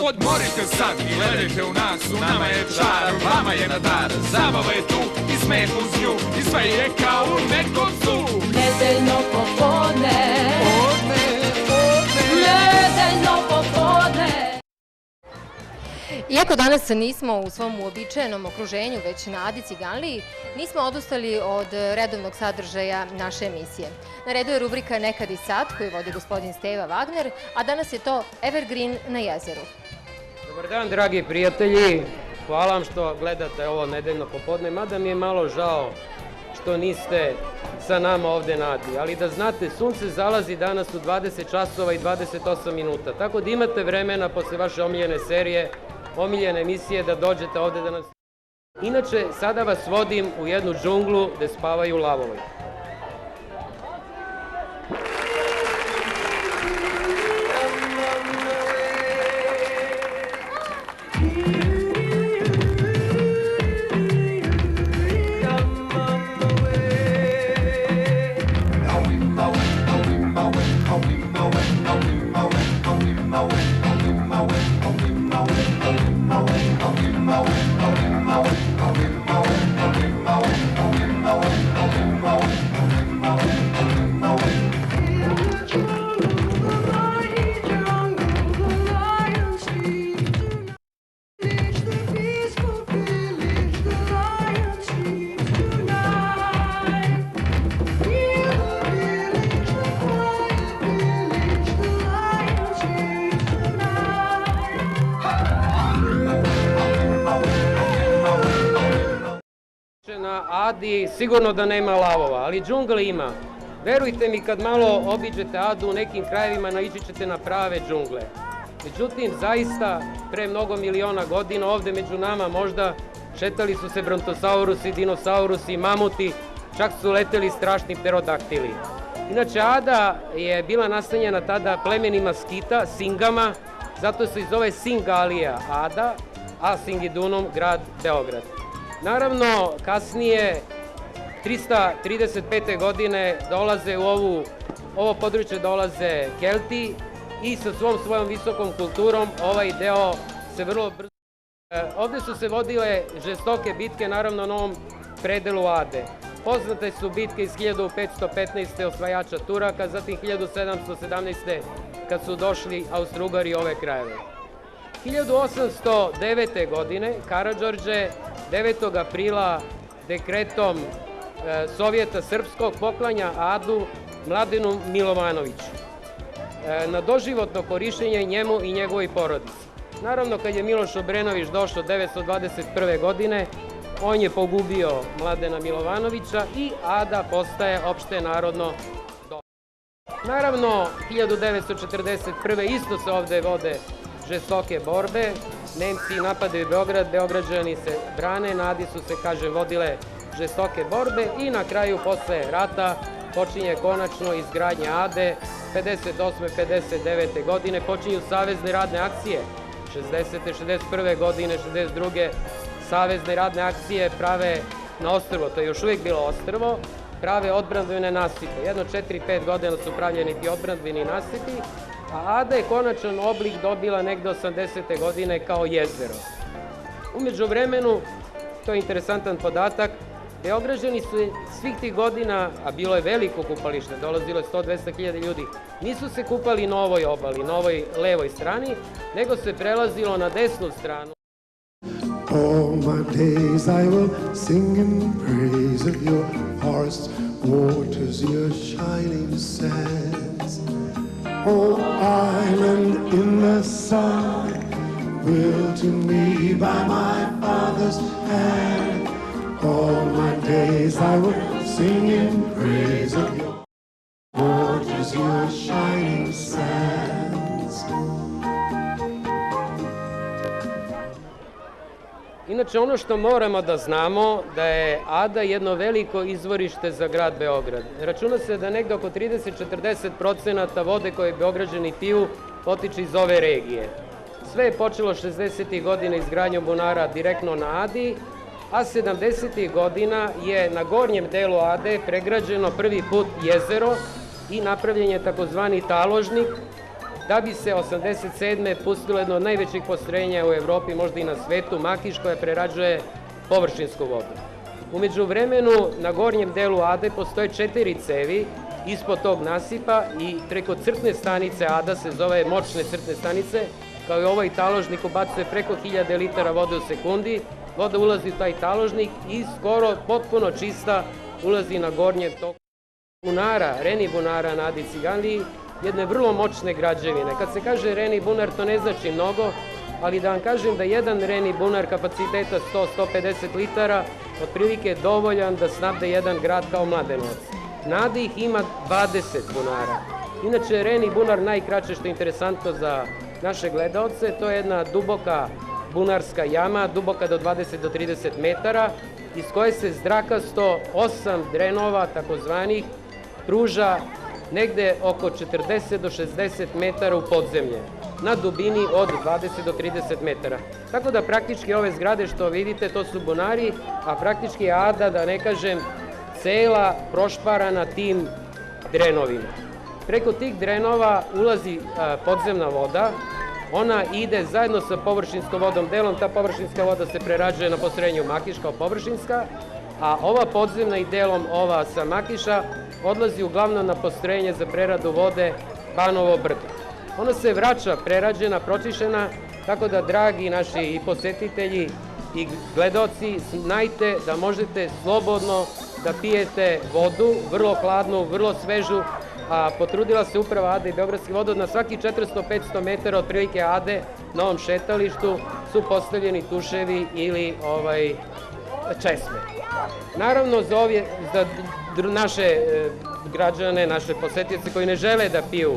Odmorite sad i gledajte u nas, u nama je čar, vama je na dar. Zabava je tu i smeh uz nju i sve je kao u nekom snu. Nedeljno popodne, nedeljno popodne. Iako danas nismo u svom uobičajenom okruženju, već na Adi Ciganliji, nismo odustali od redovnog sadržaja naše emisije. Na redu je rubrika Nekad i sad, koju vodi gospodin Steva Wagner, a danas je to Evergreen na jezeru. Dobar dan, dragi prijatelji. Hvala vam što gledate ovo nedeljno popodne, mada mi je malo žao što niste sa nama ovde na Adi. Ali da znate, sunce zalazi danas u 20 časova i 28 minuta, tako da imate vremena posle vaše omiljene serije, omiljene emisije da dođete ovde da nas... Inače, sada vas vodim u jednu džunglu gde spavaju lavovi. Na Adi sigurno da nema lavova, ali džungla ima. Verujte mi, kad malo obiđete Adu u nekim krajevima, naići ćete na prave džungle. Međutim, zaista, pre mnogo miliona godina ovde među nama možda šetali su se brontosaurusi, dinosaurusi, mamuti, čak su leteli strašni pterodaktili. Inače, Ada je bila nastanjena tada plemenima skita, Singama, zato se zove Singalija Ada, a Singidunum grad Beograd. Naravno, kasnije, 335. godine, dolaze u ovo područje dolaze Kelti i sa svojom visokom kulturom ovaj deo se vrlo brzo... Ovde su se vodile žestoke bitke, naravno na ovom predelu Ade. Poznate su bitke iz 1515. osvajača Turaka, zatim 1717. kad su došli Austro-Ugari ove krajeve. 1809. godine Karađorđe 9. aprila dekretom Sovjeta Srpskog poklanja Adu Mladenu Milovanoviću na doživotno korišćenje njemu i njegovoj porodici. Naravno, kad je Miloš Obrenović došao 921. godine, on je pogubio Mladena Milovanovića i Ada postaje opšte narodno dobro. Naravno, 1941. isto se ovde vode žestoke borbe. Nemci napadaju Beograd, Beograđani se brane, na Adi su se, kažem, vodile žestoke borbe i na kraju, posle rata, počinje konačno izgradnja Ade. 58. 59. godine počinju savezne radne akcije. 60. 61. godine, 62. savezne radne akcije prave na ostrvo, to je još uvijek bilo ostrvo, prave odbrambene nasipe. Jedno 4-5 godina su pravljeni ti odbrambeni nasipi, a Ada je konačan oblik dobila negde 80. godine kao jezero. Umeđu vremenu, to je interesantan podatak, Beograđani su svih tih godina, a bilo je veliko kupalište, dolazilo je 100-200 ljudi, nisu se kupali na ovoj obali, na ovoj levoj strani, nego se prelazilo na desnu stranu. All my days I will sing in praise of your vast waters, your shining sands. Oh, island in the sun, built to me by my father's hand. All my days I will sing in praise of your waters, your shining sands. Inače, ono što moramo da znamo da je Ada jedno veliko izvorište za grad Beograd. Računa se da negde oko 30-40% vode koje Beograđani piju potiče iz ove regije. Sve je počelo 60. godina izgradnjom bunara direktno na Adi, a 70. godina je na gornjem delu Ade pregrađeno prvi put jezero i napravljen je takozvani taložnik da bi se 87. pustilo jedno od najvećih postrojenja u Evropi, možda i na svetu, Makiš, koja prerađuje površinsku vodu. Umeđu vremenu, na gornjem delu Ade postoje 4 cevi ispod tog nasipa i preko crpne stanice Ada, se zove moćne crpne stanice, kao i ovaj taložnik ubacuje preko 1000 litara vode u sekundi, voda ulazi u taj taložnik i skoro potpuno čista ulazi na gornjem toku bunara, Reni bunara na Adi Ciganliji, jedne vrlo moćne građevine. Kad se kaže Reni bunar, to ne znači mnogo, ali da vam kažem da jedan Reni bunar kapaciteta 100-150 litara otprilike je dovoljan da snabde jedan grad kao Mladenovac. Na Adi ih ima 20 bunara. Inače, Reni bunar, najkraće što je interesantno za naše gledaoce, to je jedna duboka bunarska jama, duboka do 20 do 30 metara, iz koje se zdrakasto 8 drenova, takozvanih, pruža negde oko 40 do 60 metara u podzemlje, na dubini od 20 do 30 metara. Tako da praktički ove zgrade što vidite, to su bunari, a praktički je Ada, da ne kažem, cela prošparana tim drenovima. Preko tih drenova ulazi podzemna voda, ona ide zajedno sa površinskom vodom, delom ta površinska voda se prerađuje na postrojenju Makiš kao površinska, a ova podzemna i delom ova sa Makiša odlazi uglavnom na postrojenje za preradu vode Banovo brdo. Ona se vraća prerađena, pročišćena, tako da, dragi naši i posetitelji i gledaoci, znajte da možete slobodno da pijete vodu, vrlo hladnu, vrlo svežu, a potrudila se uprava Ade i Beogradski vodovod, na svaki 400-500 metara otprilike Ade na ovom šetalištu su postavljeni tuševi ili česme. Naravno, za naše građane, naše posetioce koji ne žele da piju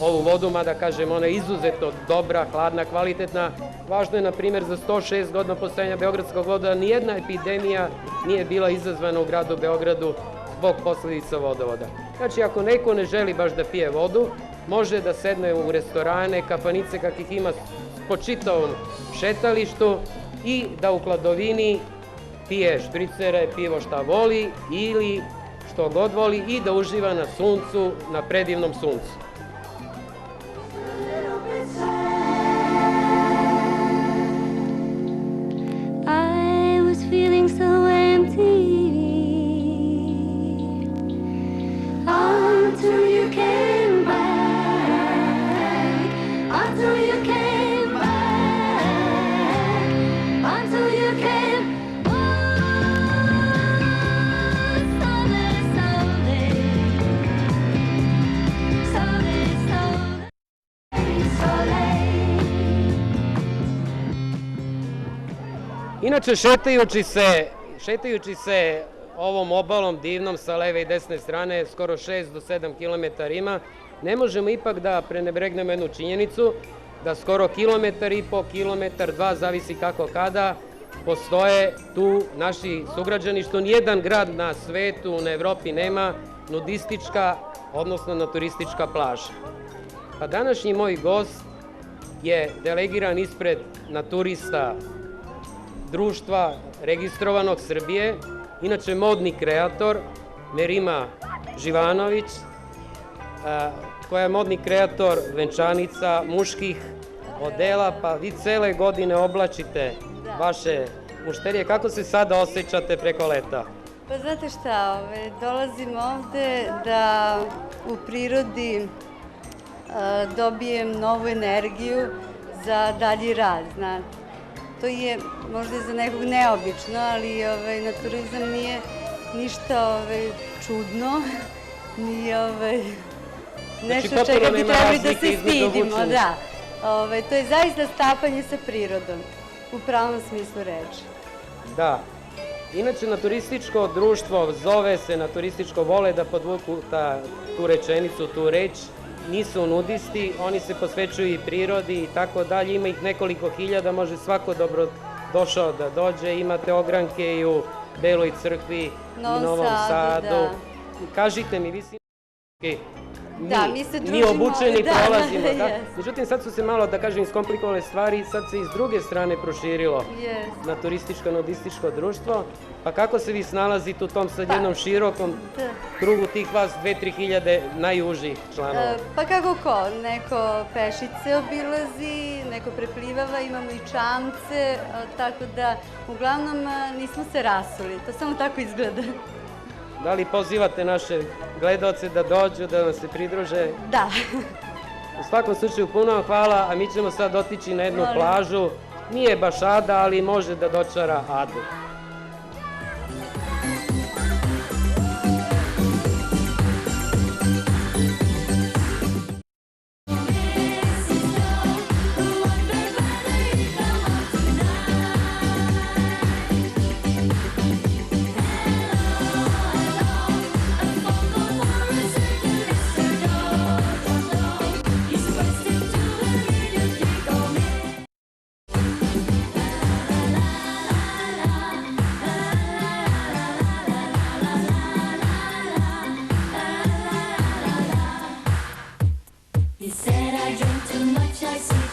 ovu vodu, mada kažem, ona je izuzetno dobra, hladna, kvalitetna. Važno je, na primjer, za 106 godina postojanja Beogradskog vodovoda nijedna epidemija nije bila izazvana u gradu Beogradu zbog posledica vodovoda. Znači, ako neko ne želi baš da pije vodu, može da sedne u restorane, kafanice kakvih ima po čitavom šetalištu i da u hladovini pije špricere, pivo šta voli ili što god voli i da uživa na suncu, na predivnom suncu. I was feeling so empty until you came back, until you came back, until you came. Inače, šetajući se ovom obalom divnom sa leve i desne strane, skoro 6 do 7 km ima, ne možemo ipak da prenebregnemo jednu činjenicu, da skoro kilometar i po, kilometar, dva, zavisi kako kada, postoje tu naši sugrađani, što nijedan grad na svetu, na Evropi nema nudistička, odnosno naturistička plaža. Pa današnji moj gost je delegiran ispred naturista društva registrovanog Srbije, inače modni kreator, Merima Živanović, koja je modni kreator venčanica, muških odela, pa vi cele godine oblačite vaše mušterije. Kako se sada osjećate preko leta? Pa znate šta, dolazim ovde da u prirodi dobijem novu energiju za dalji rad, znate. To je možda za nekog neobično, ali naturizam nije ništa čudno, nije nešto čega bi trebali da se stidimo. Da. To je zaista stapanje sa prirodom, u pravom smislu reči. Da. Inače, naturističko društvo zove se naturističko, vole da podvuku tu rečenicu, tu reč, nisu nudisti, oni se posvećuju i prirodi i tako dalje, ima ih nekoliko hiljada, može svako dobro došao da dođe, imate ogranke i u Beloj crkvi i Novom Sadu. Kažite mi, vi ste Da, mi se mi družimo, obučeni da, prolazimo. Da. jest. Međutim, sad su se malo, da kažem, iskomplikovale stvari, sad se iz druge strane proširilo Jest. na turističko-nudističko društvo. Pa kako se vi snalazite u tom sad jednom širokom Da. krugu tih vas 2-3 hiljade najužih članova? Pa kako ko, neko pešice obilazi, neko preplivava, imamo i čamce, tako da uglavnom nismo se rasuli, to samo tako izgleda. Da li pozivate naše gledaoce da dođu, da nam se pridruže? Da. U svakom slučaju puno vam hvala, a mi ćemo sad otići na jednu Molim. plažu. Nije baš Ada, ali može da dočara Adu. You said I drink too much, I see